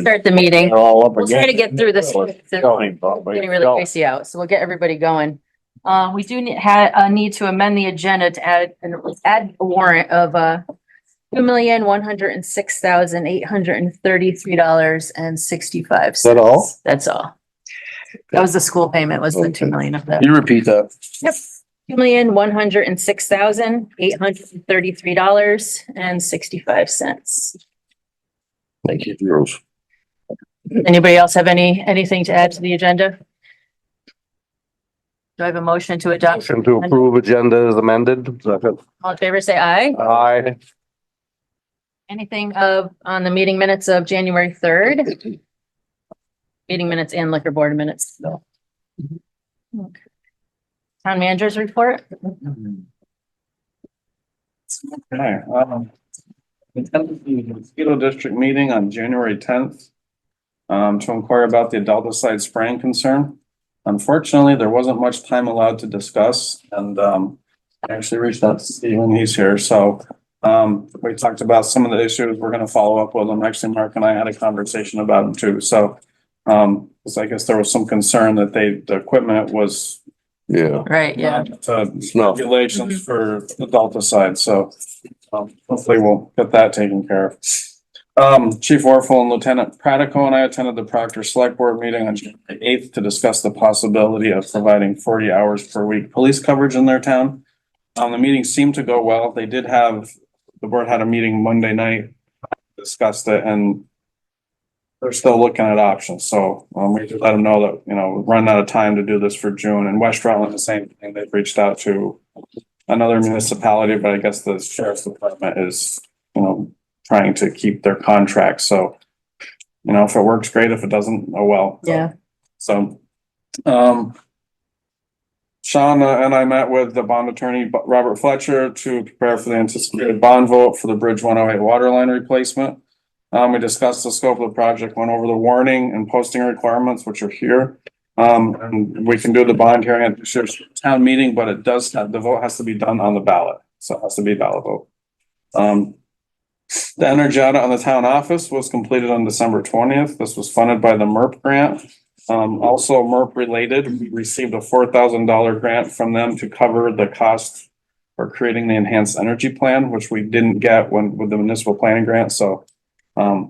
start the meeting. All up We'll try to again. get through this. It's getting really crazy out, so we'll get everybody going. We do need to amend the agenda to add a warrant of $2,106,833.65. Is that all? That's all. That was the school payment, was the 2 million of that. You repeat that. Yep. $2,106,833.65. Thank you, Rose. Anybody else have anything to add to the agenda? Do I have a motion to adopt? Motion to approve agenda is amended. Second. All in favor, say aye. Aye. Anything on the meeting minutes of January 3rd? Meeting minutes and liquor board minutes? No. Okay. Town managers report? Okay, attended the mosquito district meeting on January 10th to inquire about the adulticide spraying concern. Unfortunately, there wasn't much time allowed to discuss, and I actually reached out to Stephen, he's here, so we talked about some of the issues. We're going to follow up with them. Actually, Mark and I had a conversation about them too, so because I guess there was some concern that the equipment was Right, yeah. Regulations for adulticide, so hopefully we'll get that taken care of. Chief Orful and Lieutenant Pratico and I attended the Proctor Selectboard meeting on January 8th to discuss the possibility of providing 40 hours per week police coverage in their town. The meeting seemed to go well. The board had a meeting Monday night, discussed it, and they're still looking at options. So we just let them know that, we're running out of time to do this for June. And West Rutland, the same thing. They've reached out to another municipality, but I guess the sheriff's department is, trying to keep their contract. So, if it works, great. If it doesn't, oh well. Yeah. So, Sean and I met with the bond attorney, Robert Fletcher, to prepare for the anticipated bond vote for the Bridge 108 water line replacement. We discussed the scope of the project, went over the warning and posting requirements, which are here. And we can do the bond hearing at the town meeting, but it does have, the vote has to be done on the ballot. So it has to be a ballot vote. The energy audit on the town office was completed on December 20th. This was funded by the MERP grant. Also MERP related, we received a $4,000 grant from them to cover the cost for creating the enhanced energy plan, which we didn't get with the municipal planning grant. So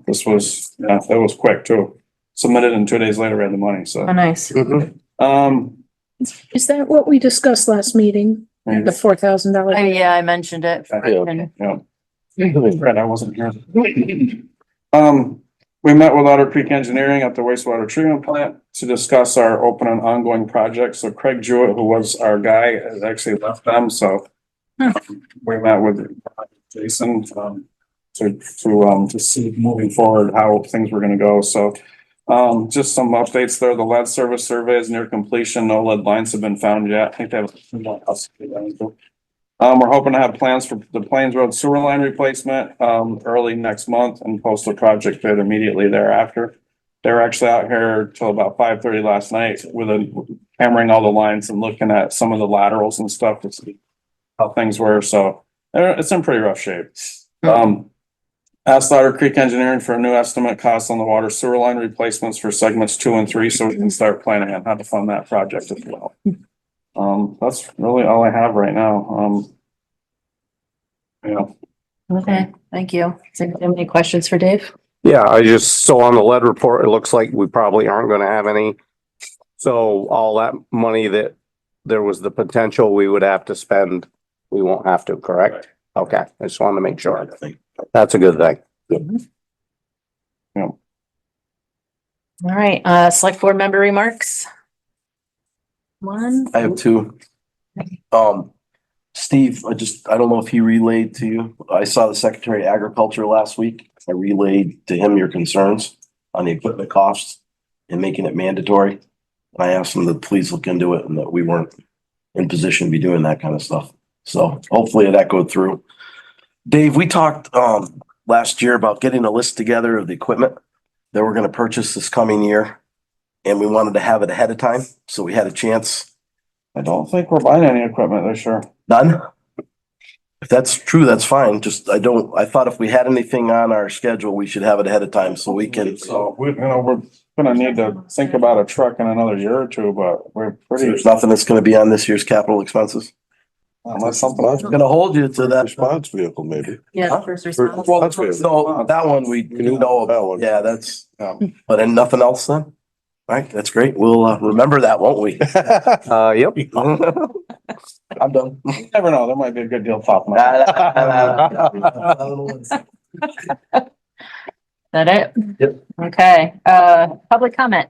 this was, it was quick too. Submitted and 2 days later we had the money, so. Oh, nice. Is that what we discussed last meeting? The $4,000? Yeah, I mentioned it. Yeah. Right, I wasn't here. We met with Otter Creek Engineering at the wastewater treatment plant to discuss our open and ongoing projects. So Craig Jewett, who was our guy, has actually left them, so we met with Jason to see moving forward how things were gonna go. So just some updates there. The lead service survey is near completion. No lead lines have been found yet. I think they have one else. We're hoping to have plans for the Plains Road sewer line replacement early next month and post a project bid immediately thereafter. They were actually out here till about 5:30 last night hammering all the lines and looking at some of the laterals and stuff to see how things were. So it's in pretty rough shape. Asked Otter Creek Engineering for a new estimate cost on the water sewer line replacements for segments 2 and 3, so we can start planning on how to fund that project as well. That's really all I have right now. Okay, thank you. Does anybody have any questions for Dave? Yeah, I just saw on the lead report, it looks like we probably aren't gonna have any. So all that money that there was the potential we would have to spend, we won't have to, correct? Okay, I just wanted to make sure. That's a good thing. Yeah. All right, select board member remarks. One. I have two. Steve, I don't know if he relayed to you. I saw the Secretary of Agriculture last week. I relayed to him your concerns on the equipment costs and making it mandatory. And I asked him to please look into it and that we weren't in position to be doing that kind of stuff. So hopefully that go through. Dave, we talked last year about getting a list together of the equipment that we're going to purchase this coming year. And we wanted to have it ahead of time, so we had a chance. I don't think we're buying any equipment this year. None? If that's true, that's fine. Just, I thought if we had anything on our schedule, we should have it ahead of time so we can. So we're gonna need to think about a truck in another year or two, but we're pretty, There's nothing that's gonna be on this year's capital expenses. unless something. I'm gonna hold you to that. Response vehicle, maybe. Yeah, first response. Well, That's good. so that one we know That about. one. Yeah, that's, Yeah. but then nothing else then? All right, that's great. We'll remember that, won't we? Yep. I'm done. You never know, there might be a good deal popping up. That it? Yep. Okay, public comment.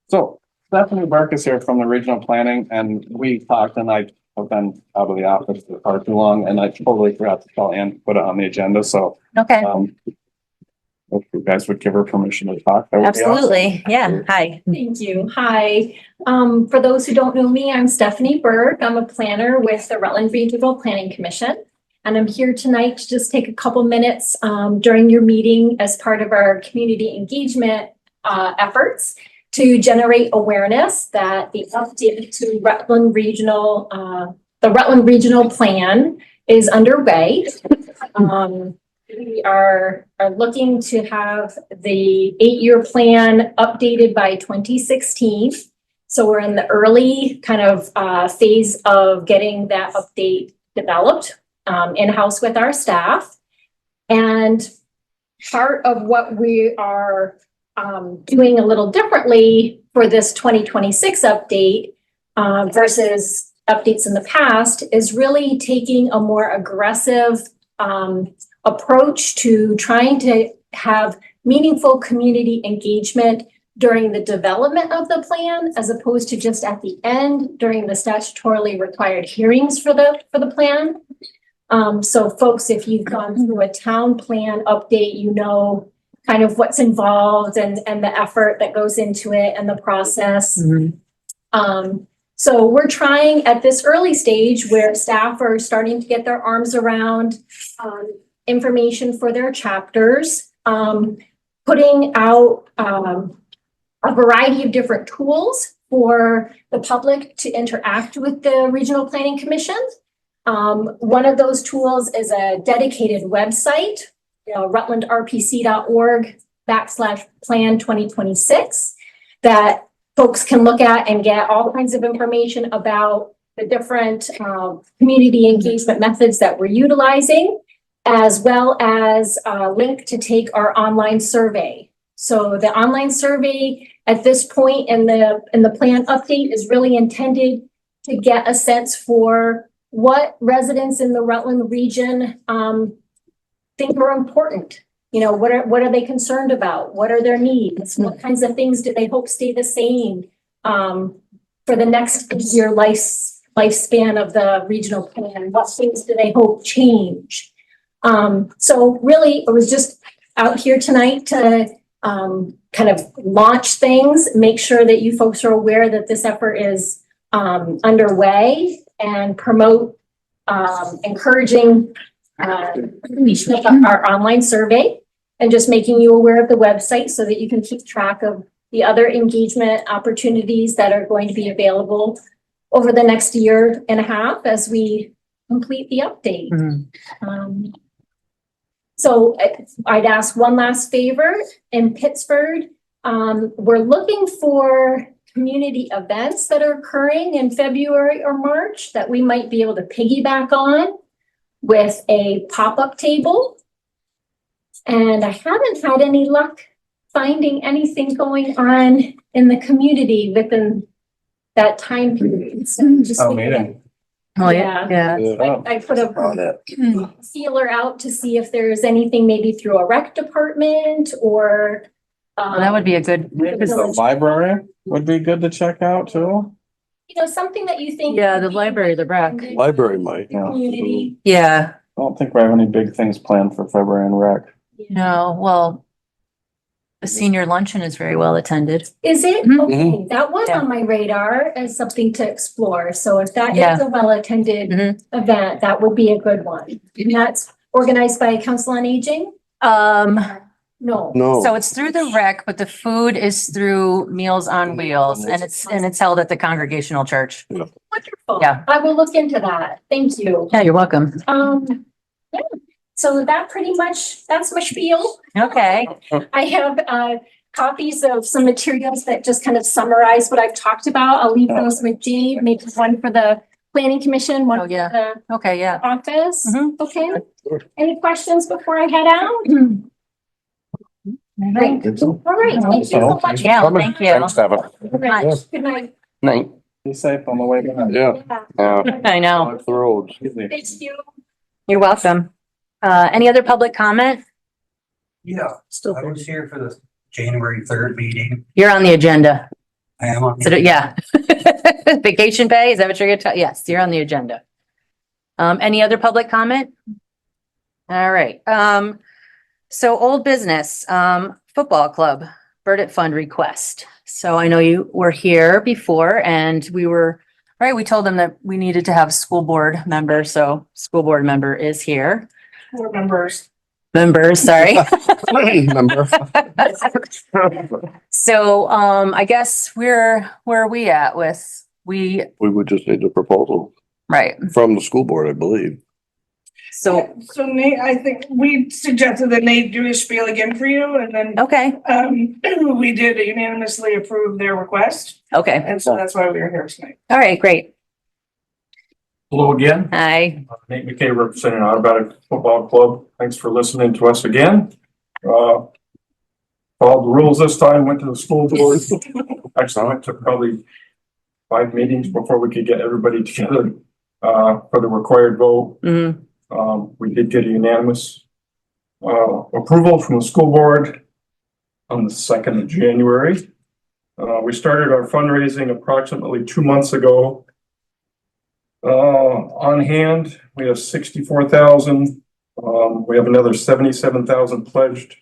So Stephanie Burke is here from the regional planning and we talked and I have been out of the office for far too long and I totally forgot to tell Ann to put it on the agenda. So, Okay, if you guys would give her permission to talk. that would be awesome. absolutely. Yeah, hi. Thank you. Hi. For those who don't know me, I'm Stephanie Berg. I'm a planner with the Rutland Regional Planning Commission. And I'm here tonight to just take a couple minutes during your meeting as part of our community engagement efforts to generate awareness that the update to Rutland Regional, the Rutland Regional Plan is underway. We are looking to have the 8-year plan updated by 2016. So we're in the early kind of phase of getting that update developed in-house with our staff. And part of what we are doing a little differently for this 2026 update versus updates in the past is really taking a more aggressive approach to trying to have meaningful community engagement during the development of the plan, as opposed to just at the end during the statutorily required hearings for the plan. So folks, if you've gone through a town plan update, you know kind of what's involved and the effort that goes into it and the process. So we're trying at this early stage where staff are starting to get their arms around information for their chapters, putting out a variety of different tools for the public to interact with the Regional Planning Commission. One of those tools is a dedicated website, rutlandrpc.org/plan 2026, that folks can look at and get all kinds of information about the different community engagement methods that we're utilizing, as well as a link to take our online survey. So the online survey at this point in the plan update is really intended to get a sense for what residents in the Rutland region think are important. You know, what are they concerned about? What are their needs? What kinds of things do they hope stay the same for the next year lifespan of the regional plan? What things do they hope change? So really, it was just out here tonight to kind of launch things, make sure that you folks are aware that this effort is underway, and promote encouraging completion of our online survey, and just making you aware of the website so that you can keep track of the other engagement opportunities that are going to be available over the next year and a half as we complete the update. So I'd ask one last favor. In Pittsford, we're looking for community events that are occurring in February or March that we might be able to piggyback on with a pop-up table. And I haven't had any luck finding anything going on in the community within that time period. So just Meeting. Oh, yeah, yeah. I put a feeler out to see if there's anything maybe through a rec department or. Well, that would be a good. Maybe the library would be good to check out too. Something that you think. Yeah, the library, the rec. Library might. Community. Yeah, I don't think we have any big things planned for February and rec. no, well, the senior luncheon is very well attended. Is it? Mhm. Okay, that was Yeah. on my radar as something to explore. So if that Yeah. is a well-attended Mhm. event, that would be a good one. And that's organized by Council on Aging? No. No. So it's through the rec, but the food is through Meals on Wheels and it's held at the Congregational Church. Wonderful. Yeah. I will look into that. Thank you. Yeah, you're welcome. Yeah, so that's my spiel. Okay. I have, copies of some materials that just kind of summarize what I've talked about. I'll leave those with Dave, maybe one for the planning commission, one Oh, for yeah. the Okay, yeah. office. Mhm. Okay. Any questions before I head out? Great. All right. Thank you so much. Yeah, thank you. Thanks, Devin. Good night. Good night. Night. Be safe on the way back. Yeah, Yeah. I know. off the roads. Thank you. You're welcome. Any other public comment? Yeah, I was here for the January 3rd meeting. You're on the agenda. I am on. So, yeah. Vacation pay, is that what you're gonna tell? Yes, you're on the agenda. Any other public comment? All right, so old business, football club, Burditt fund request. So I know you were here before and we told them that we needed to have school board member, so school board member is here. Board members. Members, sorry. Remember? So, I guess where are we at with, We would just need the proposal right, from the school board, I believe. so, So Nate, I think we suggested that Nate do his spiel again for you, and then okay, we did unanimously approve their request, okay, and so that's why we are here tonight. all right, great. Hello again. Hi, Nate McKay representing Automatic Football Club. Thanks for listening to us again. Followed the rules this time, went to the school board. Actually, it took probably 5 meetings before we could get everybody together for the required vote. mhm, We did get a unanimous approval from the school board on the 2nd of January. We started our fundraising approximately 2 months ago. On hand, we have 64,000. We have another 77,000 pledged,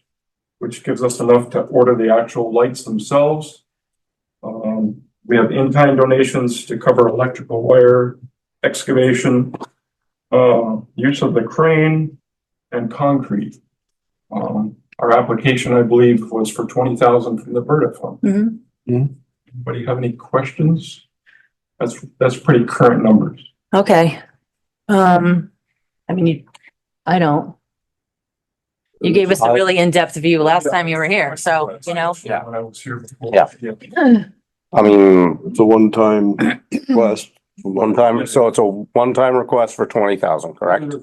which gives us enough to order the actual lights themselves. We have in-kind donations to cover electrical wire, excavation, use of the crane and concrete. Our application, I believe, was for 20,000 from the Burditt fund. mhm, Anybody have any questions? That's pretty current numbers. okay. I mean, I don't. You gave us a really in-depth view last time you were here, so, you know. Yeah, when I was here before. Yeah. I mean, It's a one-time request. so it's a one-time request for 20,000, correct?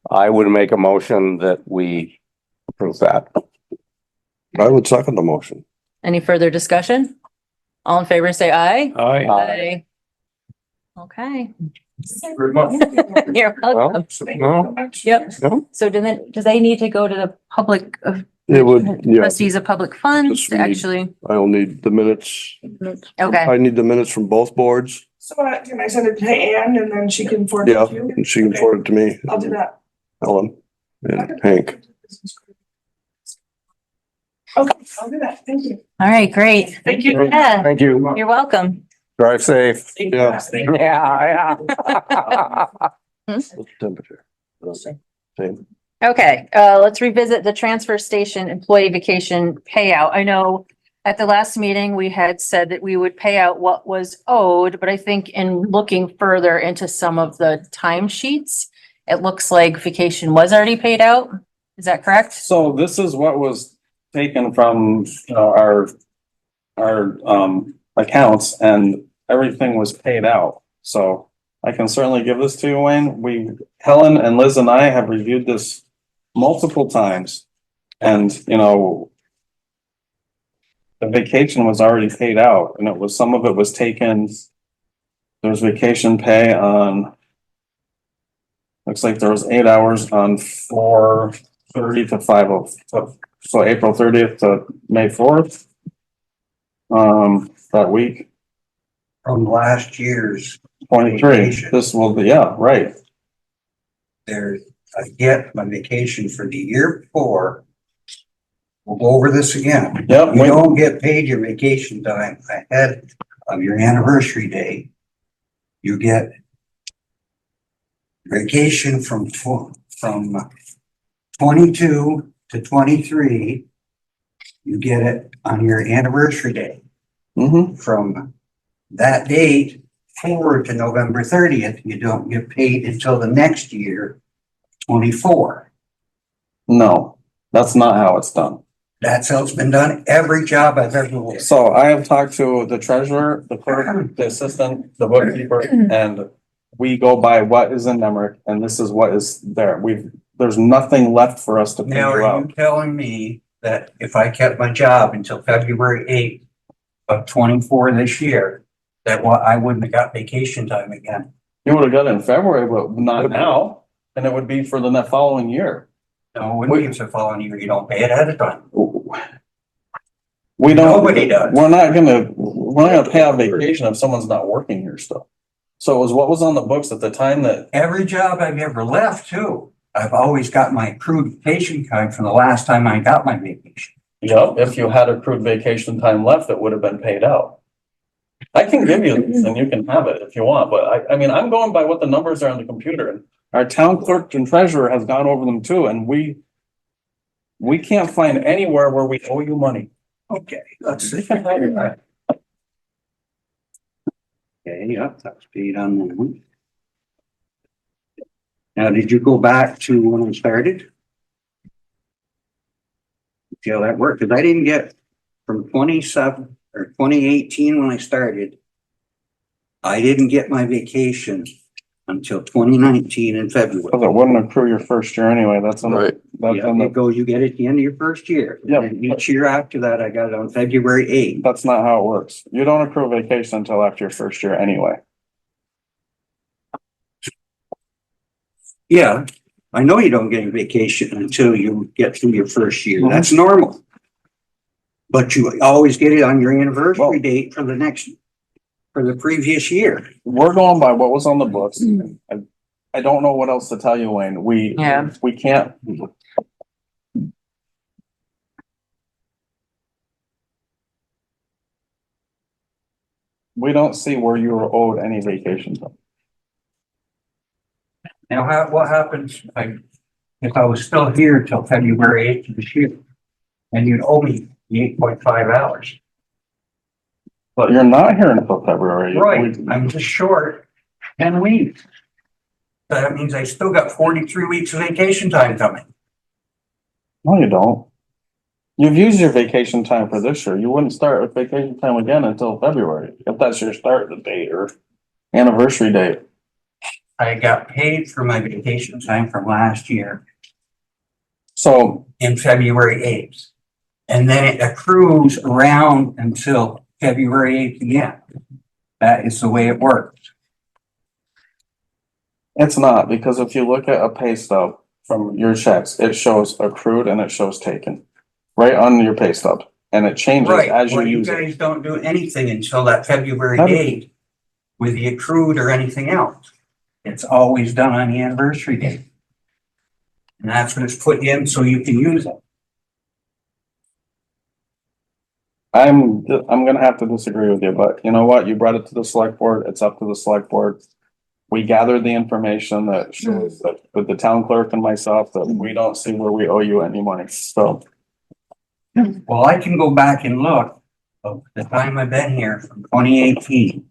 I would make a motion that we approve that. I would second the motion. Any further discussion? All in favor, say aye. Aye. Aye. Okay. Very much. You're welcome. No, Yep. no, So do they need to go to the public of It would, yeah, trustees of public funds Just to need- actually? I'll need the minutes. Okay, I need the minutes from both boards. So can I send it to Anne, and then she can forward it Yeah, to you? and she can forward it to me. I'll do that. Helen and Hank. Okay, I'll do that. Thank you. all right, great. Thank you. Yeah, thank you. you're welcome. Drive safe. Yeah. Yeah, What's the temperature? Same. Okay, let's revisit the transfer station employee vacation payout. I know at the last meeting, we had said that we would pay out what was owed, but I think in looking further into some of the timesheets, it looks like vacation was already paid out. Is that correct? So this is what was taken from our accounts, and everything was paid out. So I can certainly give this to you, Wayne. Helen and Liz and I have reviewed this multiple times, and the vacation was already paid out, and some of it was taken. There was vacation pay on, looks like there was 8 hours on 4/30 to 5/0, so April 30th to May 4th. That week, From last year's, 23, this will be, yeah, right. there's, I get my vacation for the year before. We'll go over this again. Yep. You don't get paid your vacation time ahead of your anniversary day. You get vacation from 22 to 23 you get it on your anniversary day. Mm-hmm. From that date forward to November 30th, you don't get paid until the next year, 24. No, that's not how it's done. That's how it's been done every job I've ever worked. So I have talked to the treasurer, the clerk, the assistant, the bookkeeper, and we go by what is in Nemrick, and this is what is there. There's nothing left for us to pay Now, you are out. you telling me that if I kept my job until February 8th of 24 this year, that I wouldn't have got vacation time again? You would have got it in February, but not now, and it would be for the following year. No, it wouldn't be the following year. You don't pay it ahead of time. We don't. Nobody does. We're not gonna pay out vacation if someone's not working here still. So it was what was on the books at the time that, Every job I've ever left too, I've always got my accrued vacation time from the last time I got my vacation. yep, if you had accrued vacation time left, it would have been paid out. I can give you this and you can have it if you want, but I mean, I'm going by what the numbers are on the computer, and our town clerk and treasurer has gone over them too, and we can't find anywhere where we owe you money. Okay, let's see. Okay, yep, that's paid on that one. Now, did you go back to when I started? See how that worked? Because I didn't get from 27 or 2018 when I started. I didn't get my vacation until 2019 in February. Because it wouldn't accrue your first year anyway, that's on Right. that's Yeah, on it goes, you get it at the end of your first year. Yep. And each year after that, I got it on February 8th. that's not how it works. You don't accrue vacation until after your first year anyway. Yeah, I know you don't get a vacation until you get through your first year. Mhm. That's normal. But you always get it on your Well- anniversary date for the previous year. We're going by what was on the books. I don't know what else to tell you, Wayne. Yeah. We can't. We don't see where you were owed any vacation time. Now, what happens if I was still here till February 8th of this year? And you'd owe me the 8.5 hours. But you're not here until February. Right, I'm just short 10 weeks. So that means I still got 43 weeks of vacation time coming. No, you don't. You've used your vacation time for this year. You wouldn't start with vacation time again until February, if that's your start date or anniversary date. I got paid for my vacation time from last year So in February 8th. And then it accrues around until February 8th again. That is the way it works. it's not, because if you look at a pay stub from your checks, it shows accrued and it shows taken. Right on your pay stub, and it changes Right, as you well, you use it. guys don't do anything until that February How do- date with the accrued or anything else. It's always done on the anniversary date. And that's when it's put in so you can use it. I'm gonna have to disagree with you, but you know what? You brought it to the select board. It's up to the select board. We gathered the information that shows that with the town clerk and myself that we don't see where we owe you any money. So Well, I can go back and look of the time I've been here from 2018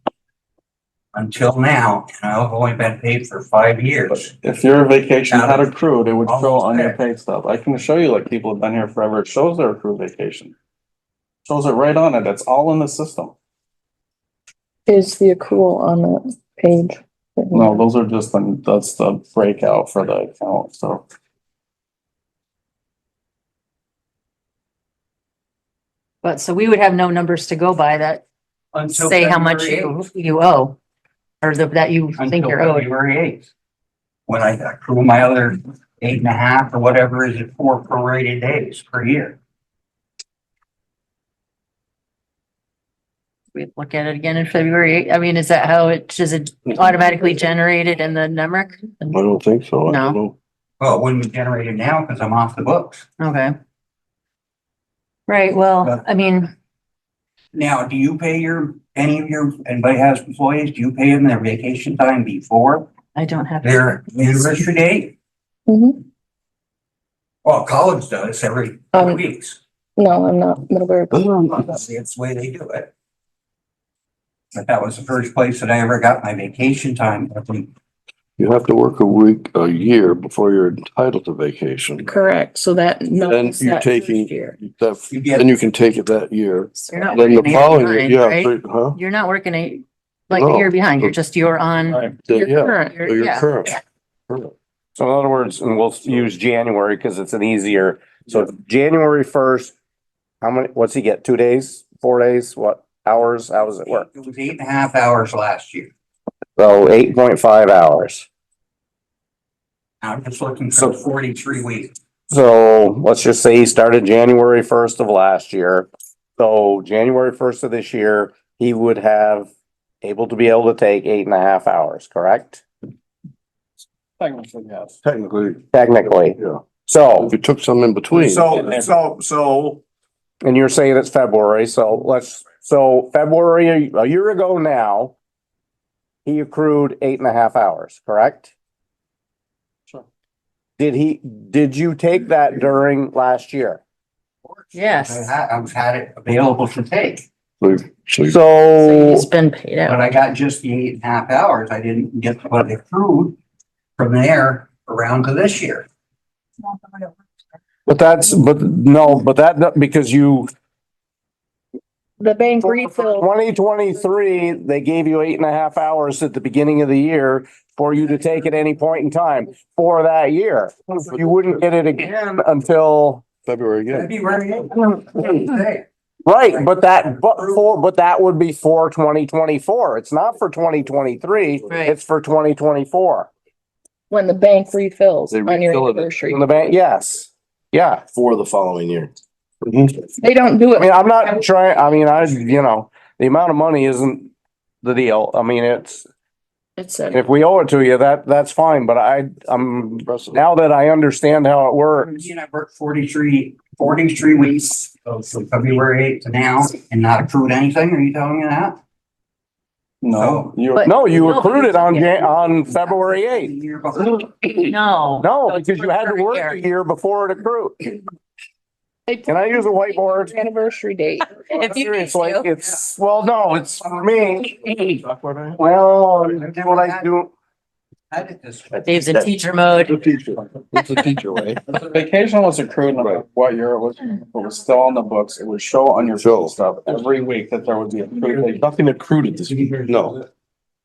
until now, and I've only been paid for 5 years. if your vacation had accrued, it would show Almost on your there. pay stub. I can show you like people have been here forever. It shows their accrued vacation. Shows it right on it. It's all in the system. Is the accrual on that page? No, those are just that's the breakout for the account, so. But so we would have no numbers to go by that Until say how much February 8th. you owe. Or that you think Until you're owed. February 8th. When I accrue my other 8.5 or whatever is it for prorated days per year. We look at it again in February. I mean, is that how does it automatically generated in the NEMRIC? I don't think so. I No. don't know. Well, it wouldn't be generated now because I'm off the books. Okay. Right, well, I mean, Now, do you pay anybody has employees, do you pay them their vacation time before I don't have. their anniversary date? Mhm. Well, college does every 2 weeks. No, I'm not Middlebury. That's the way they do it. But that was the first place that I ever got my vacation time. You have to work a year before you're entitled to vacation. Correct, so that. no, Then it's you're that taking, first year. then you can take it that year. You're not Then the working a year following, behind, yeah, right? huh? You're not working like a No. year behind. You're on. Right. You're Yeah, current. so you're Yeah. current. Current. So in other words, and we'll use January because it's an easier, so January 1st, how many, what's he get? 2 days, 4 days, what hours? How does it work? It was 8.5 hours last year. So 8.5 hours. I'm just looking for 43 weeks. So let's just say he started January 1st of last year. So January 1st of this year, he would have able to take 8.5 hours, correct? Technically, yes. Technically. Yeah. So, If you took some in between. so, and you're saying it's February, so February, a year ago now, he accrued 8.5 hours, correct? Sure. Did you take that during last year? Yes. I've had it available to take, So So So, he's been paid but out. I got just the 8.5 hours. I didn't get what accrued from there around to this year. but that, because The bank refill, 2023, they gave you 8.5 hours at the beginning of the year for you to take at any point in time for that year. You wouldn't get it again until, February again. February 8th. right, but that would be for 2024. It's not for 2023. Right. It's for 2024. when the bank refills They on your refill it. anniversary. In the bank, yes. Yeah. For the following year. They don't do I mean, it. I'm not trying, the amount of money isn't the deal. I mean, It's if we owe it to you, that's fine, but I'm, now that I understand how it works. I worked 43 weeks from February 8th to now and not accrued anything. Are you telling me that? No, you. But- No, you No, accrued it on yeah. on February 8th. The year before. No. No, So it's because you had to for a work year. a year before it accrued. They Can I use a whiteboard? Anniversary date. If you need Seriously, to. no, it's for me. Well, do what I do. I did this. Dave's in teacher mode. It's a teacher way. The vacation was accrued, no matter what year it was still on the books. It would show on your Show. stuff every week that there would be accrued vacation. Nothing accrued at this, no.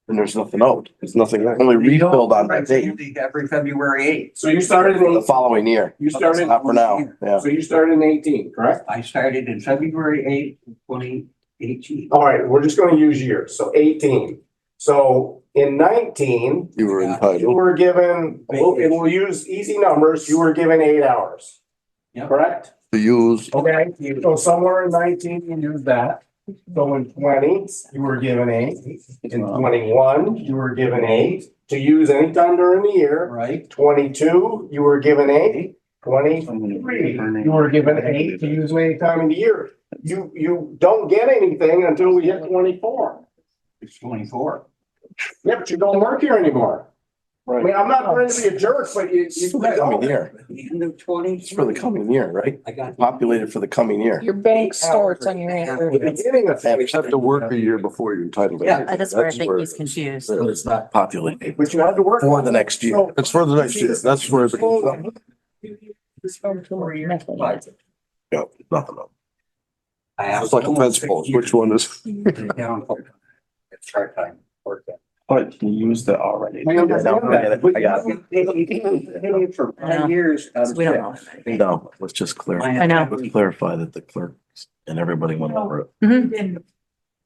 And there's nothing out. There's nothing, only refilled on that date. Every February 8th. So you started The following year. You started, Not for now, yeah. you started in 18, correct? I started in February 8th, 2018. All right, we're just gonna use years, so 18. So in 19, You were you entitled. were given, we'll use easy numbers, you were given 8 hours. Yep. Correct? To use, Okay, so somewhere in 19, you used that. So in 20, you were given 8. In 21, you were given 8 to use anytime during the year. Right. 22, you were given 8. 23, you were given 8 to use any time in the year. You don't get anything until we hit 24. It's 24. Yeah, but you don't work here anymore. I mean, I'm not trying to be a jerk, but you for the coming year. At the end of 20. It's for the coming year, right? I got. Populated for the coming year. Your bank starts on your the anniversary. beginning of You have to work a year before you're entitled. to Yeah, it. That's where I think he's confused. So it's not populated but you had to work for the next year. So- It's for the next year. That's where it's. Yeah, nothing else. I have. It's like a fence post. Which one is? Down. It's hard time. Work that. But you used it already. I understand that, but I got it. For 5 years. out of We don't know. 6. No, let's just clarify. I know. Let's clarify that the clerk and everybody went over it. Mhm. And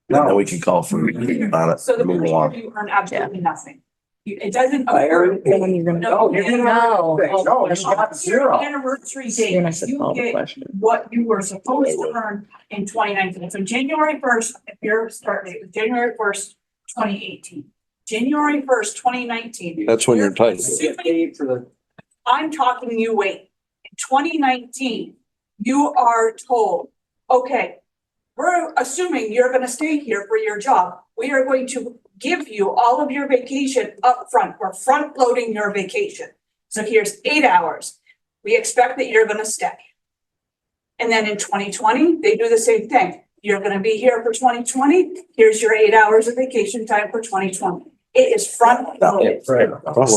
then we can call for on it, So the move first year along. you earn absolutely nothing. It doesn't. I already- No, you didn't No. No, you got 0. Anniversary You're not date, supposed to you call the get question. what you were supposed to earn in 2019. So January 1st, if your start date was January 1st, 2018. January 1st, 2019. That's when you're entitled. Assuming- For the. I'm talking to you, wait, in 2019, you are told, okay, we're assuming you're gonna stay here for your job. We are going to give you all of your vacation up front. We're front loading your vacation. So here's 8 hours. We expect that you're gonna stay. And then in 2020, they do the same thing. You're gonna be here for 2020, here's your 8 hours of vacation time for 2020. It is front loaded. Loaded. That's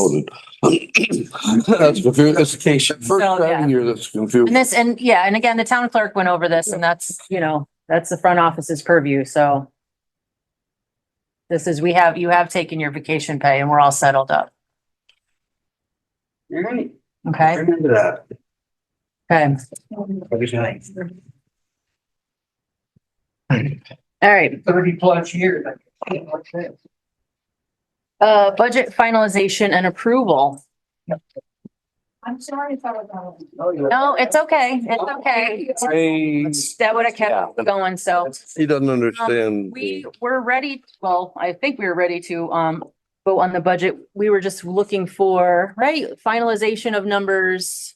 confusing. It's the case. First So, yeah. time here that's confusing. And this, and yeah, and again, the town clerk went over this and that's, you know, that's the front office's purview, so. This is, you have taken your vacation pay and we're all settled up, All right, okay? remember that. Okay, Every night. all right. 30+ years. Budget finalization and approval. I'm sorry if I was. No, it's okay, it's okay. That would have kept going, so. He doesn't understand. We were ready, well, I think we were ready to, vote on the budget. We were just looking for, right, finalization of numbers,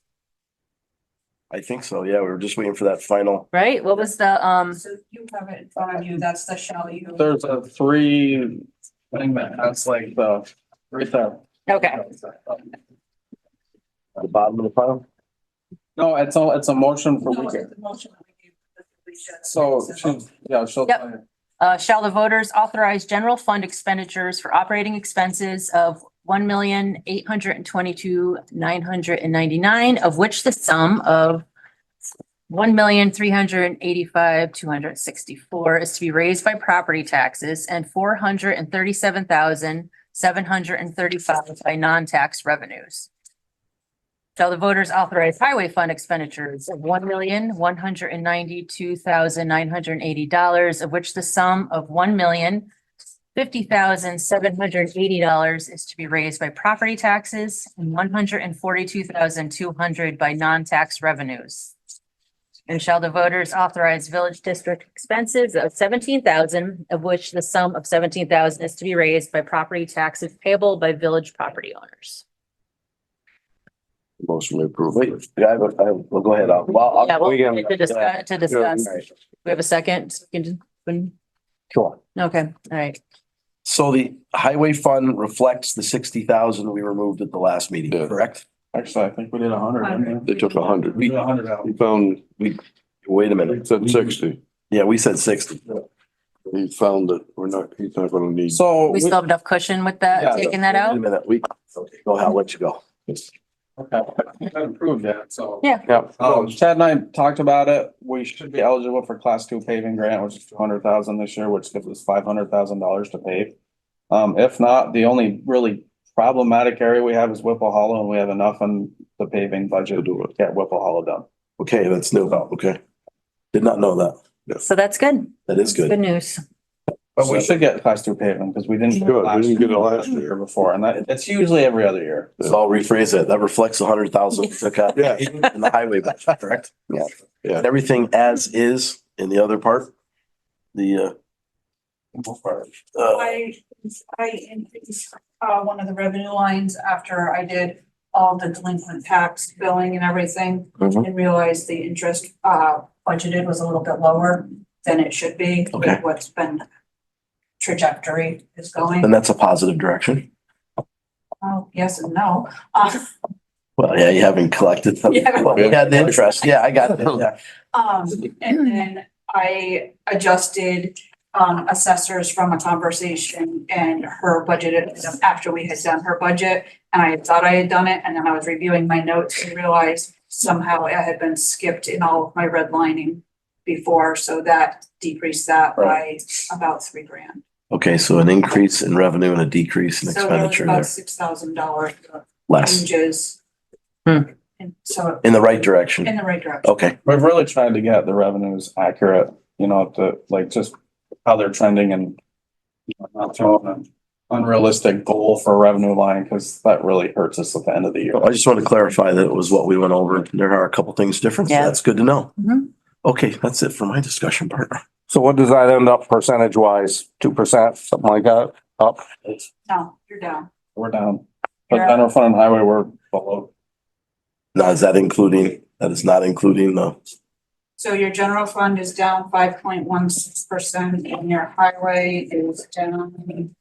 I think so, yeah, we were just waiting for that final. right? What was the, So you have it in front of you, that's the shall you. There's a 3 thing that's like the, right there. okay, The bottom of the file? No, it's a motion for No, weekend. it's the motion that we gave. So she'll. Yep. Shall the voters authorize general fund expenditures for operating expenses of 1,822,999, of which the sum of 1,385,264 is to be raised by property taxes and 437,735 by non-tax revenues. Shall the voters authorize highway fund expenditures of $1,192,980, of which the sum of $1,050,780 is to be raised by property taxes and 142,200 by non-tax revenues? And shall the voters authorize village district expenses of 17,000, of which the sum of 17,000 is to be raised by property taxes payable by village property owners? Motion to approve. Wait, well, go ahead, Yeah, well, we can- to discuss, we have a second. Sure. Okay, all right. So the highway fund reflects the 60,000 we removed at the last meeting, Yeah. correct? Actually, I think we did 100. They took 100. We did 100 out. He found, Wait a he minute. said 60. Yeah, we said 60. He found that he's not gonna need. So. We still have enough cushion with Yeah. that, taking that Wait a out? minute, okay, go ahead, I'll let you go. Okay, we haven't approved yet, so. Yeah. Chad and I talked about it. We should be eligible for class 2 paving grant, which is 200,000 this year, which gives us $500,000 to pave. If not, the only really problematic area we have is Whipple Hollow, and we have enough in the paving budget To do it. to get Whipple Hollow done. Okay, that's new, okay. Did not know that. So that's good. That is Good good. news. But we should get class 2 paving because we didn't. get it Good, we last didn't get it year, last the year. Before, and it's usually every other year. So I'll rephrase it. That reflects 100,000 we took out Yeah. in the highway budget, correct? Yeah. Yeah. And everything as is in the other part? The, I increased, one of the revenue lines after I did all the delinquent tax billing and everything. Mhm. And realized the interest, budgeted was a little bit lower than it should be. with Okay. What's been trajectory is going. and that's a positive direction. Oh, yes and no. Well, yeah, you haven't collected. Yeah. Well, we had the interest. Yeah, I got it. Yeah. And then I adjusted, assessors from a conversation and her budgeted item after we had done her budget. And I thought I had done it, and then I was reviewing my notes and realized somehow it had been skipped in all of my redlining before, so that decreased that by about $3,000. Okay, so an increase in revenue and a decrease in So there was expenditure about there. $6,000 Less changes. Hmm. And so in the right direction. in the right direction. Okay, We've really tried to get the revenues accurate, to like just how they're trending and not throwing an unrealistic goal for a revenue line, because that really hurts us at the end of the year. I just want to clarify that it was what we went over. There are a couple things different. So Yeah. that's good to know. Mhm. Okay, that's it for my discussion partner. So what does that end up percentage wise? 2%, something like that, up? No, you're down. We're down. But Yeah. general fund and highway, we're below. Now, is that including, that is not including the, So your general fund is down 5.16% and your highway is down.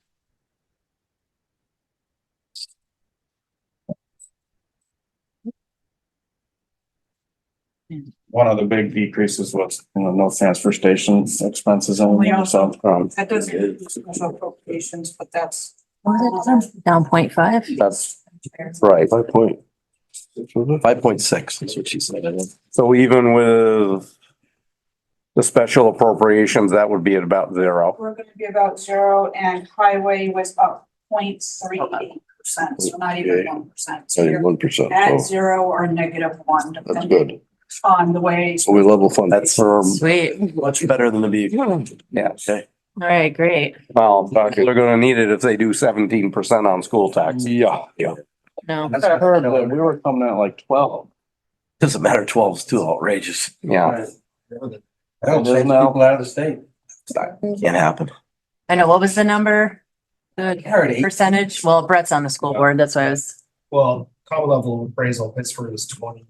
one of the big decreases was, no transfer station expenses anymore, so. That doesn't include special appropriations, but that's. Down 0.5. That's right. 5.6 is what she said. So even with the special appropriations, that would be at about zero. We're gonna be about 0 and highway was up 0.38%, so not even 1%. So you're 1%. at So 0 or -1, that's depending good. on the way. So we level fund. That's Sweet. much better than the vehicle. Yeah. Okay. All right, great. Well, they're gonna need it if they do 17% on school tax. Yeah, yeah. No. That's heard that we were coming at like 12. Doesn't matter, 12 is too outrageous. Yeah. I don't say people out of the state. Can't happen. I know, what was the number? The percentage? Well, Brett's on the school board, that's why I was, Well, common level appraisal, Pittsford is 20%.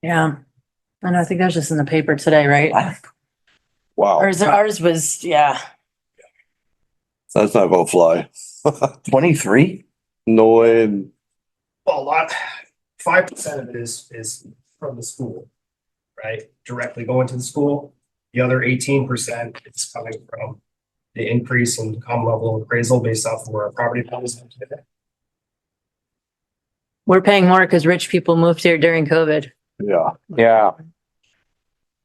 yeah. I know, I think that was just in the paper today, right? Wow. Ours was, yeah. That's not gonna fly. 23? No way. Well, 5% of it is from the school, right? Directly going to the school. The other 18% is coming from the increase in common level appraisal based off of where our property values are today. We're paying more because rich people moved here during COVID. Yeah, Yeah.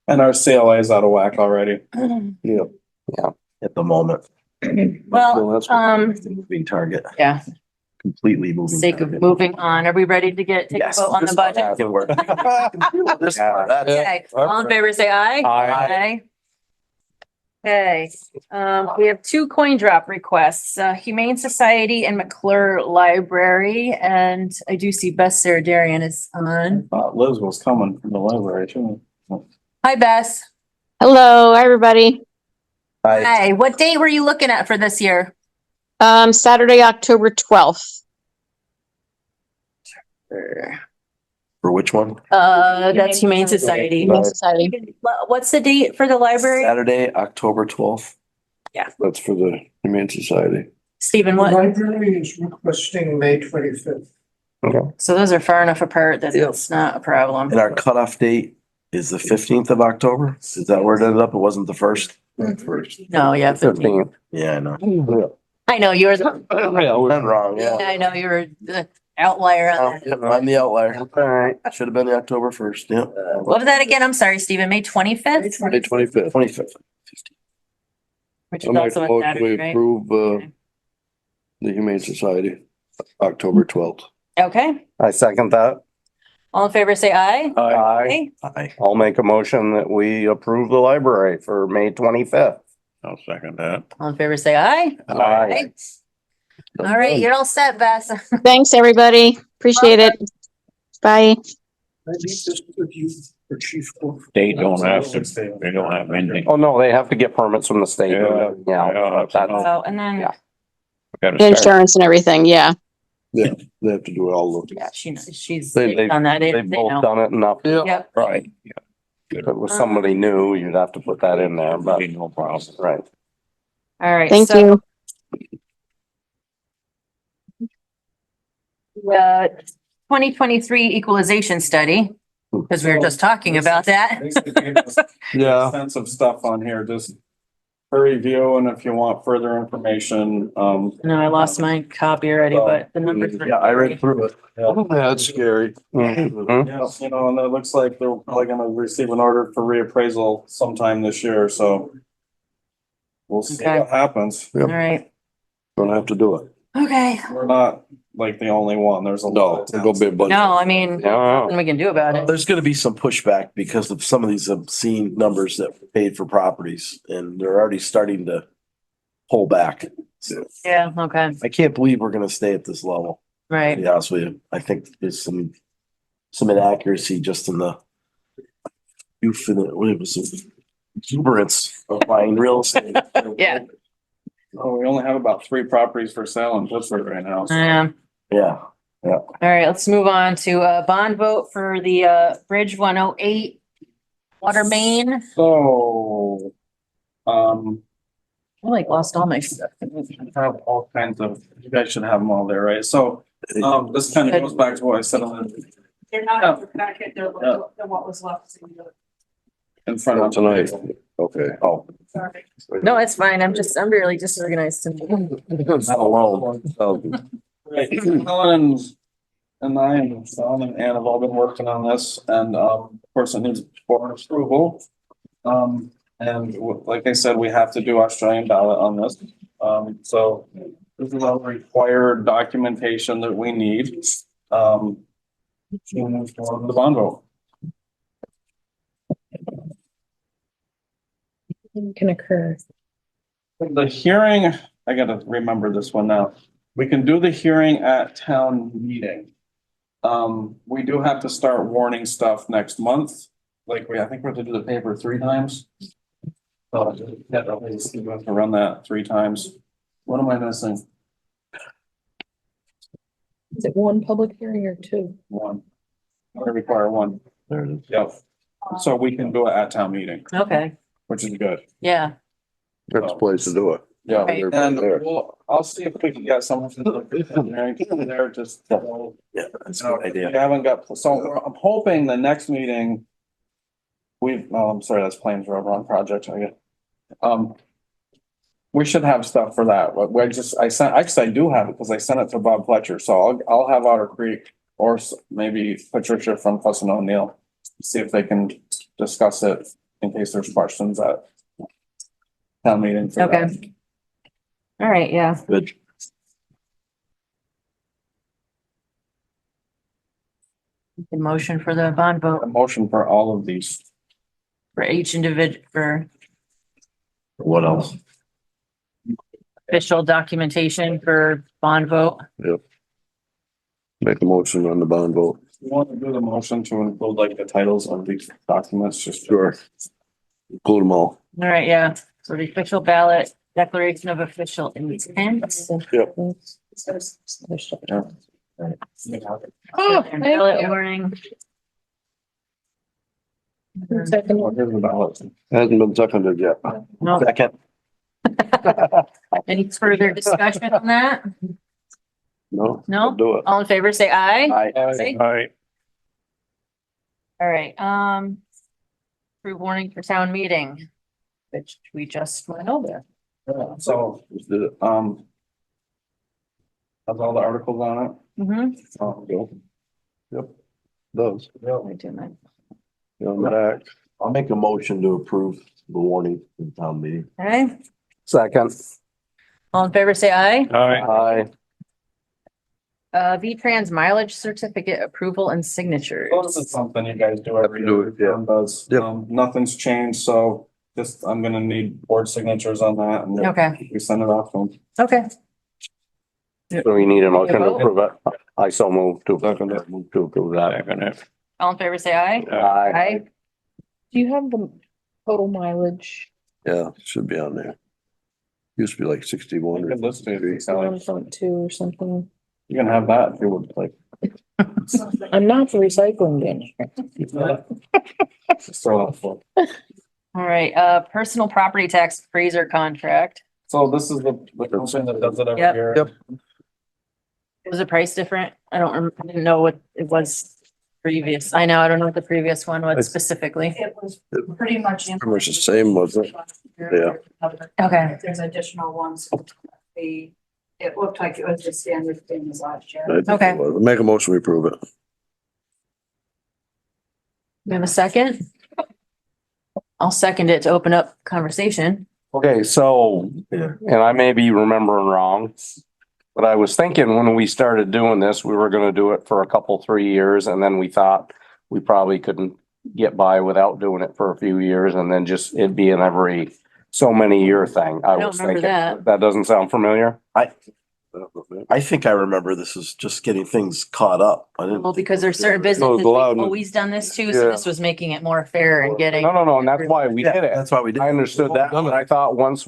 And our CLA is out of whack already. yeah. At the moment. Well, that's- Moving target, yeah, completely moving. sake of target. moving on. Are we ready to take a Yes. vote on the this budget? part can work. This part, that's- Okay, all in favor, say aye. Aye. Okay, we have two coin drop requests, Humane Society and Maclure Library, and I do see Beth Sarah Darian is on. Thought Liz was coming from the library too. Hi, Beth. Hello, everybody. Hi, what date were you looking at for this year? Saturday, October 12th. For which one? That's Humane Society. Humane Society. What's the date for the library? Saturday, October 12th. That's for the Humane Society. Stephen, what? Library is requesting May 25th. So those are far enough apart that Yeah. it's not a problem. And our cutoff date is the 15th of October. Is that where it ended up? It wasn't the first? First. No, yeah, 15. 15. Yeah, I know. I know you were the, Yeah, we went wrong, yeah. I know you were the outlier on that. Yep, I'm the outlier. All right. Should have been the October 1st, yeah. What was that again? I'm sorry, Stephen, May 25th? May 25th. 25th. Which I is make also a a motion Saturday, we right? approve, the Humane Society, October 12th. Okay, I second that. all in favor, say aye. Aye. Aye. I'll make a motion that we approve the library for May 25th. I'll second that. All in favor, say aye. Aye. All right, you're all set, Beth. Thanks, everybody. Appreciate it. Bye. They don't have to, they don't have anything. Oh, no, they have to get permits from the state. Yeah. Yeah. That's- So, and then, Yeah. Gotta start. Insurance and everything, yeah. They have to do it all. yeah, she knows, she's They- on that. They They've both know. done it enough. Yep. Right. If it was somebody new, you'd have to put that in there, but, Be no problem. right. All right. Thank so, you. The 2023 equalization study, because we were just talking about that. Basically gave us Yeah. Sense of stuff on here, just for review, and if you want further information, No, I lost my copy already, but the numbers. were- Yeah, I read through it. Yeah, that's scary. Mhm. yeah, and it looks like they're probably gonna receive an order for reappraisal sometime this year, so we'll see Okay. what happens. All right, Don't have to do it. okay. We're not like the only one, there's a lot. No, of it's gonna be a towns. bunch. No, I mean, Yeah. nothing we can do about it. There's gonna be some pushback because of some of these obscene numbers that were paid for properties, and they're already starting to pull back. So Yeah, okay, I can't believe we're gonna stay at this level, to right. be honest with you. I think there's some inaccuracy just in the youth and what it was, exuberance of buying real estate. Yeah. Oh, we only have about 3 properties for sale in Pittsford right now. so- Yeah, All right, let's move on to a bond vote for the Bridge 108 water main. So, I like lost all my stuff. I have all kinds of, you guys should have them all there, right? So, this kind of goes back to what I said on the They're not in the packet, they're what was left. In front of Tonight, okay. Oh. Sorry. No, it's fine. I'm really disorganized tonight. Not alone. Right. Helen and I and Sean and Ann have all been working on this and of course it needs board approval. Like I said, we have to do Australian ballot on this. So this is all required documentation that we need. To move forward with the bond vote. Can occur. The hearing, I gotta remember this one now. We can do the hearing at town meeting. We do have to start warning stuff next month. Like I think we have to do the paper 3 times. So yeah, we have to run that 3 times. What am I missing? Is it one public hearing or 2? 1. I require 1. There it is. Yep. So we can do it at town meeting, Okay, which is good. yeah. That's the place to do it. Yeah, Right. and I'll see if we can get someone from there, just. Yeah, that's a You know, good if idea. we haven't got, so I'm hoping the next meeting. I'm sorry, that's Plains Road Run project, I guess. We should have stuff for that, but I do have it because I sent it to Bob Fletcher, so I'll have Otter Creek or maybe Patricia from Fuss and O'Neill. See if they can discuss it in case there's questions at town meeting. for that. Okay. All right, yeah. Good. The motion for the bond A vote motion for all of these. for each individual, for What else? official documentation for bond vote. Make a motion on the bond vote. You want to do the motion to include like the titles of these documents, just. Sure. Include them all. All right, yeah. So the official ballot, declaration of official intent. Yep. Oh, And ballot warning. Second. Here's the ballot. Hasn't been seconded yet. No, Second. any further discussion on that? No? No? I'll do it. All in favor, say aye. Aye. Say- All right. All right, approve warning for town meeting, which we just went over. So, Just did it. has all the articles on it. Mm-hmm. Yep. Those. On the back. I'll make a motion to approve the warning in town meeting. Okay, Second. all in favor, say aye. Aye. V-Trans mileage certificate approval and signatures. Well, this is something you guys do every Do year. it, yeah. Town does. Yep. Nothing's changed, so just, I'm gonna need board signatures on that and Okay, we send it off to them. okay. So we need a motion to Vote. approve it. I so move to approve that. All in favor, say aye. Aye. Aye. Do you have the total mileage? Yeah, should be on there. Used to be like 61 You or can list it, Sally. 1.2 or something. You can have that if you would like. I'm not the recycling bin. Just throw that for. All right, personal property tax appraiser contract. So this is the company that does it every Yep. year. Yep. Was the price different? I didn't know what it was previous. I know, I don't know what the previous one was specifically. It was pretty much. Pretty much the same, wasn't it? Yeah. Okay. There's additional ones. It looked like it was the standard thing as last year. I think Okay. it was. Make a motion, we approve it. We have a second? I'll second it to open up conversation. Okay, so, and I may be remembering wrong, but I was thinking when we started doing this, we were gonna do it for a couple, 3 years, and then we thought we probably couldn't get by without doing it for a few years, and then just it'd be an every so many year thing. I don't was remember thinking. that. That doesn't sound familiar? I think I remember this is just getting things caught up. I didn't. Well, because there's certain No, businesses, it's we've allowed. always done this too, so Yeah. this was making it more fair and getting. No, and that's why we Yeah, did it. that's why we did. I understood that, and I thought once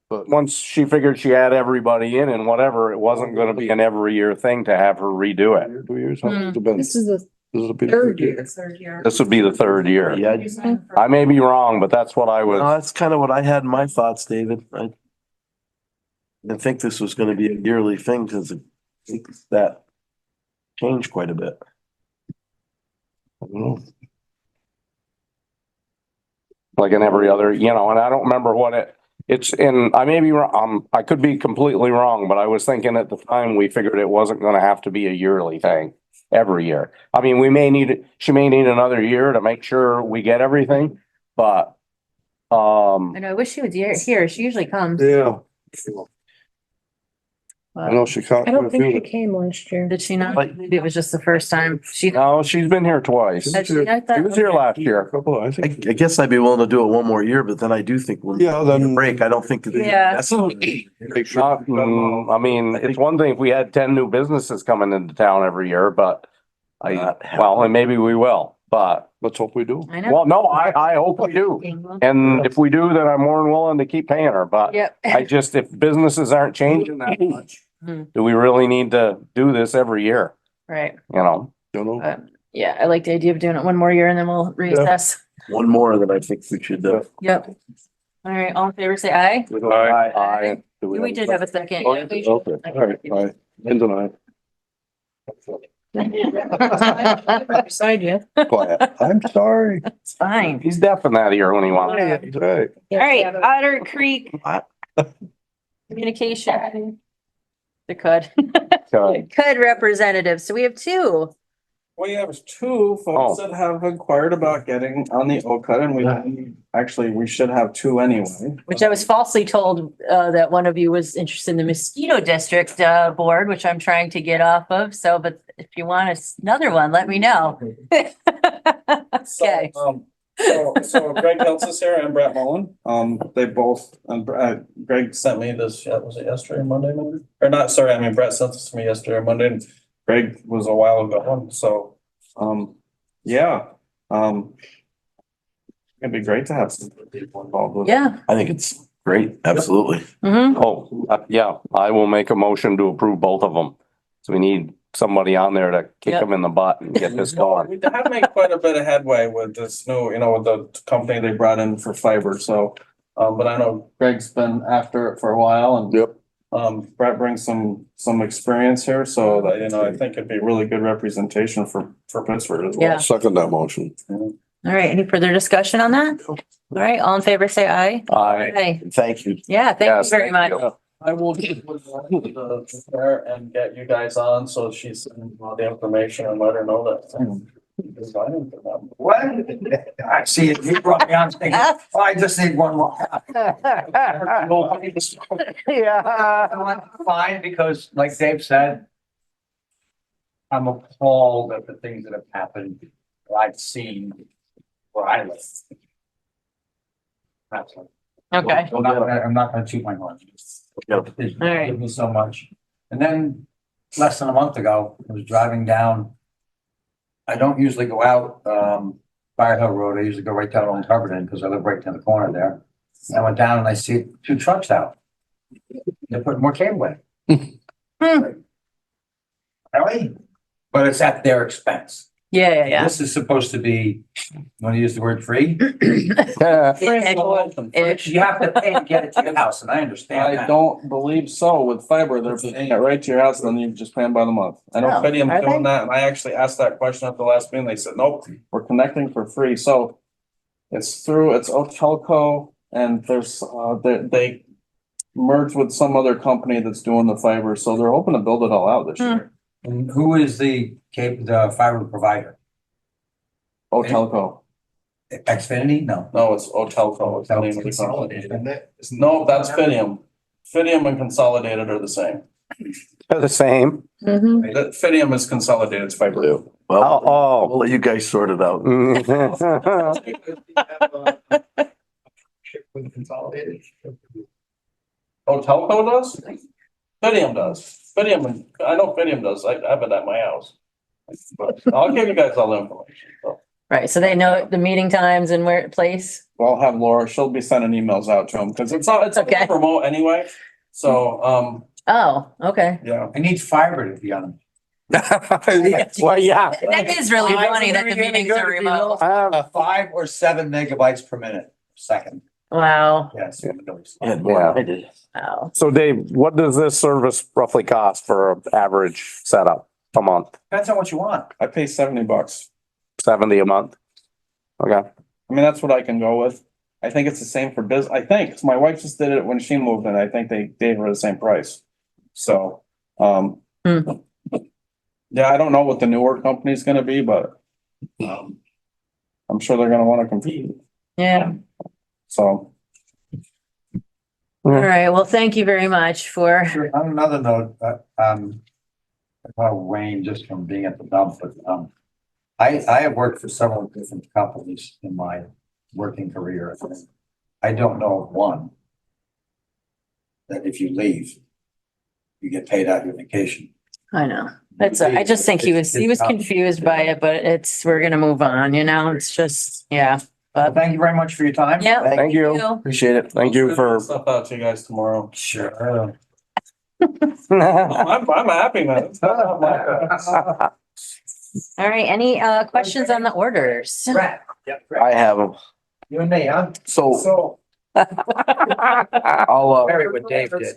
once she figured she had everybody in and whatever, it wasn't gonna be an every year thing to have her redo it. 2 years. Hmm. This is the This will be third year. Third year. This would be the 3rd year. Yeah, I may be wrong, but that's what I no, was, that's kind of what I had in my thoughts, David. I didn't think this was gonna be a yearly thing because that changed quite a bit. Like in every other, and I don't remember what it's in, I may be wrong, I could be completely wrong, but I was thinking at the time, we figured it wasn't gonna have to be a yearly thing every year. I mean, she may need another year to make sure we get everything, but, I know, I wish she was here. She usually comes. Yeah, but- I know she caught. I don't think she came last year. Did she not? Maybe it was just the first time. no, she's been here twice. Had she? I She thought- was here last year. Couple, I I, think. I guess I'd be willing to do it one more year, but then I do think we'll Yeah, need a then. break. I don't think. Yeah. That's Make sure. I mean, it's one thing if we had 10 new businesses coming into town every year, but and maybe we will, but, Let's hope we do. I know. well, no, I hope we do. And if we do, then I'm more than willing to keep paying her, but Yep. I just, if businesses aren't changing that much, Hmm. do we really need to do this every year, Right. Don't Uh, know. But yeah, I like the idea of doing it one more year and then we'll reassess. one more that I think we should do. Yep. All right, all in favor, say aye. Aye. We did have a second. Oh, okay, all right, aye. Ends and I. Beside you. Quiet. I'm sorry. It's fine. He's deaf in that ear when he wants. That's right. All right, Otter Creek. Communication. The CUD representative. So we have two. We have two folks Oh. that have inquired about getting on the OCUD and we should have two anyway. Which I was falsely told that one of you was interested in the mosquito district board, which I'm trying to get off of. So, but if you want another one, let me know. Okay. So Greg Hiltz is here and Brett Mullen. They both, Greg sent me this, was it yesterday or Monday maybe? Or not, sorry, I mean, Brett sent this to me yesterday or Monday and Greg was a while ago. So, yeah. It'd be great to have some people involved with it. Yeah. I think it's great. Absolutely. Mhm. Oh, yeah, I will make a motion to approve both of them. So we need somebody on there to kick Yep. them in the butt and get this Well, going. we have made quite a bit of headway with this new, with the company they brought in for fiber, so. But I know Greg's been after it for a while and. Yep. Brett brings some experience here, so that, I think it'd be really good representation for Pittsford as well. Yeah. Second that motion. All right. Any further discussion on that? All right. All in favor, say aye. Aye. Aye. Thank you. Yeah, thank Yes, you very thank much. you. I will get with the chair and get you guys on, so she's sending all the information and let her know that. Designing for them. What? I see it. You brought me on thinking, oh, I just need one more. Yeah. Fine, because like Dave said, I'm appalled at the things that have happened, that I've seen where I live. That's all. Okay. I'm not gonna toot my horn. Yep. It's All right. given me so much. And then less than a month ago, I was driving down. I don't usually go out, Fire Hill Road. I usually go right down on Hubbardton because I live right down the corner there. I went down and I see two trucks out. They're putting more cable in. Really? But it's at their expense. Yeah, yeah, This is supposed to be, want to use the word free? Yeah. yeah. You have to pay to get it to your house, and I understand I that. don't believe so with fiber. They're paying it right to your house, and then you just pay them by the month. I know Oh, Fidium's are doing they? that, and I actually asked that question at the last meeting. They said, nope, we're connecting for free. So it's Otelco, and there's, they merged with some other company that's doing the fiber, so they're hoping to build it all out this year. And who is the fiber provider? Otelco. Xfinity? No. No, it's Otelco. It's the name of the company. Consolidated, isn't it? No, that's Fidium. Fidium and Consolidated are the same. They're the same. Mhm. Fidium is Consolidated's fiber. Well, Oh, we'll let you guys sort it out. oh. With Consolidated. Otelco does? Fidium does. Fidium, I know Fidium does. I have it at my house. But I'll give you guys all the information. So Right. So they know the meeting times and where it place. I'll have Laura, she'll be sending emails out to them because it's Okay. remote anyway. So, Oh, okay. yeah. I need fiber to be on. Well, yeah. That is really funny that the meetings are remote. 5 or 7 megabytes per minute, second. Wow. Yes. Yeah, more than I did. Wow. So Dave, what does this service roughly cost for an average setup a month? Depends on what you want. I pay $70. 70 a month. Okay, I mean, that's what I can go with. I think it's the same for I think, 'cause my wife just did it when she moved in. I think they gave her the same price. So, Hmm. yeah, I don't know what the newer company's gonna be, but, I'm sure they're gonna wanna compete, Yeah. so. All right. Well, thank you very much for, On another note, Wayne, just from being at the dump, but, I have worked for several different companies in my working career. I don't know of one that if you leave, you get paid out your vacation. I know. I just think he was confused by it, but we're gonna move on, it's just, yeah. But thank you very much for your time. Yeah. thank you. Appreciate it. Thank you for. Stuff out to you guys tomorrow. Sure. I'm happy, man. It's not All right. Any questions on the orders? I have them. You and me, huh? So I'll, Very what Dave did.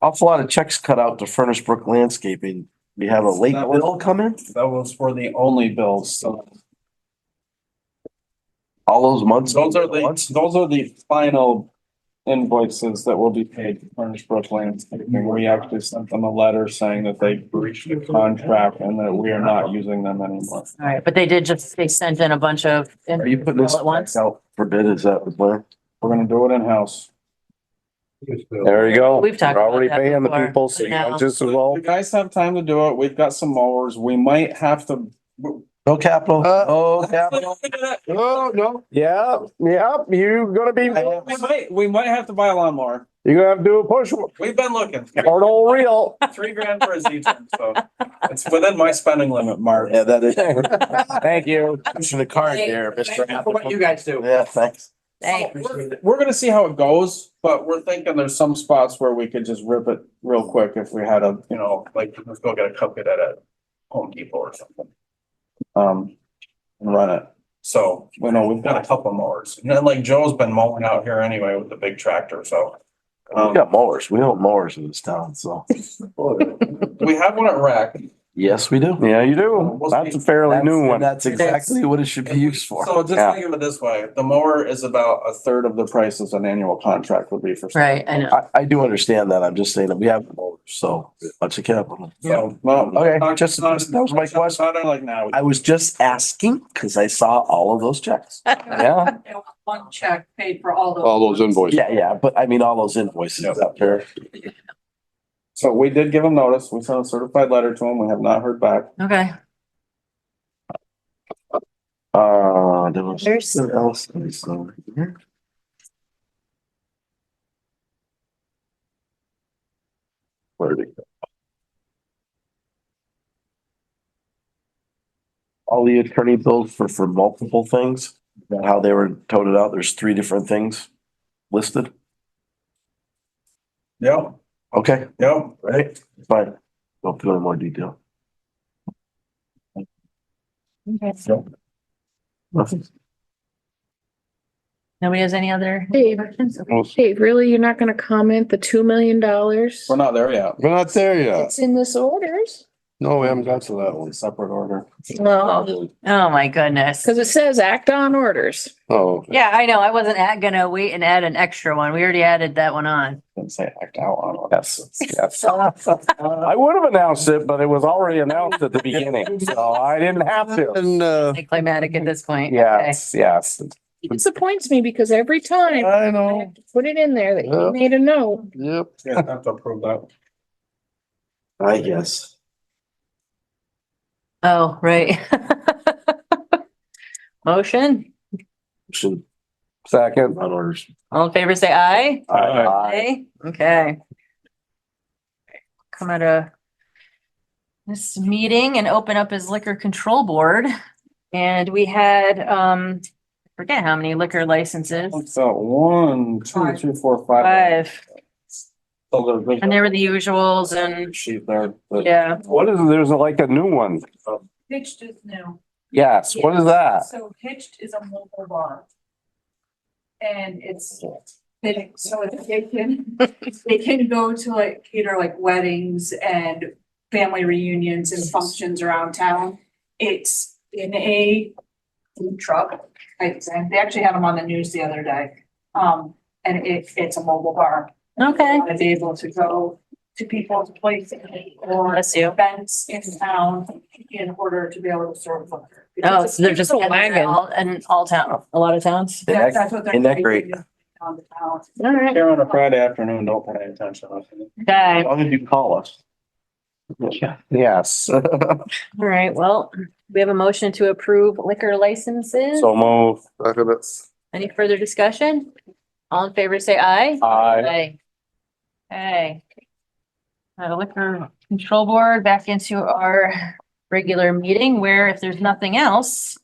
awful lot of checks cut out to Furnace Brook Landscaping. We have a late bill coming, That was for the only bills, so. all those months. Those are the final invoices that will be paid to Furnace Brook Landscaping. We actually sent them a letter saying that they breached the contract and that we are not using them anymore. All right, but they sent in a bunch of. Are you putting this all at once? out for bid? Is that the plan? We're gonna do it in-house. There you go. We've talked We're about already that paying the before. people, so you I know. might just as well. You guys have time to do it. We've got some mowers. We might have to. No capital. Oh, capital. Oh, no. Yeah, you're gonna be, We might have to buy a lawnmower. you're gonna have to do a push, We've been looking. or an old reel. $3,000 for a Z-turn, so it's within my spending limit, Mark. Yeah, that is. Thank you. Pushing the card there, Mr. What you guys do. Yeah, thanks. Thanks. We're gonna see how it goes, but we're thinking there's some spots where we could just rip it real quick if we had like, let's go get a cut at a Home Depot or something. And run it. So, we've got a couple mowers. And then like Joe's been mowing out here anyway with the big tractor, so. We got mowers. We own mowers in this town, so. We have one at rec. Yes, we do. Yeah, you do. That's a fairly new one. That's exactly what it should be used for. So just Yeah. think of it this way, the mower is about a third of the price as an annual contract would be for. Right, I know. I do understand that. I'm just saying that we have mowers, so much of capital. So, well. Okay, that was my question. Like now. I was just asking because I saw all of those checks. Yeah, One check paid for all those. All those invoices. Yeah, but I mean, all those invoices up there. So we did give them notice. We sent a certified letter to them. We have not heard back. Okay. There was There's- something else. I saw here. Where did it go? All the attorney bills for multiple things, is that how they were toted out? There's 3 different things listed. Yep, Okay, yep. right, fine. Don't go into more detail. Nothing. Nobody has any other Dave. questions? Okay. Dave, really, you're not gonna comment the $2 million? We're not there yet. We're not there yet. It's in this orders. No, we haven't got to that one. Separate order. Oh, my goodness. Cause it says act on orders. Oh, Yeah, I know. I wasn't gonna wait and add an extra one. We already added that one on. Didn't say act out on it. yes. I would have announced it, but it was already announced at the beginning, so I didn't have to. and, Climatic at this point. Okay. Yes. It disappoints me because every time I I know. have to put it in there that Yeah. you made a note. Yep. Yeah, I have to approve that. I guess. Oh, right. Motion, Should Second. on orders. all in favor, say aye. Aye. Aye. Okay. Come out of this meeting and open up his liquor control board. And we had, forget how many liquor licenses, So 1, 2, 3, 4, 5. 5. So there's And there were the usuals and, sheet there. but- yeah. What is, there's like a new one. Hitched is new. Yes, what is that? So Hitched is a mobile bar. And so they can go to like cater like weddings and family reunions and functions around town. It's in a food truck. They actually had them on the news the other day. And it's a mobile bar. Okay. I'd be able to go to people's places or Bless you. events in town in order to be able to serve liquor. Oh, so they're just a in wagon. all town, a lot of towns. That's what they're. Isn't that great? On the town. All right. Here on a Friday afternoon, don't pay attention. Okay. As long as you call us. Yes, All right. Well, we have a motion to approve liquor licenses. so move. Any further discussion? All in favor, say aye. Aye. Okay. Liquor Control Board back into our regular meeting where if there's nothing else,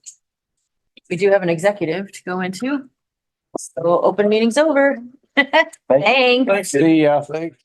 we do have an executive to go into. So open meeting's over. Thanks. See ya. Thanks.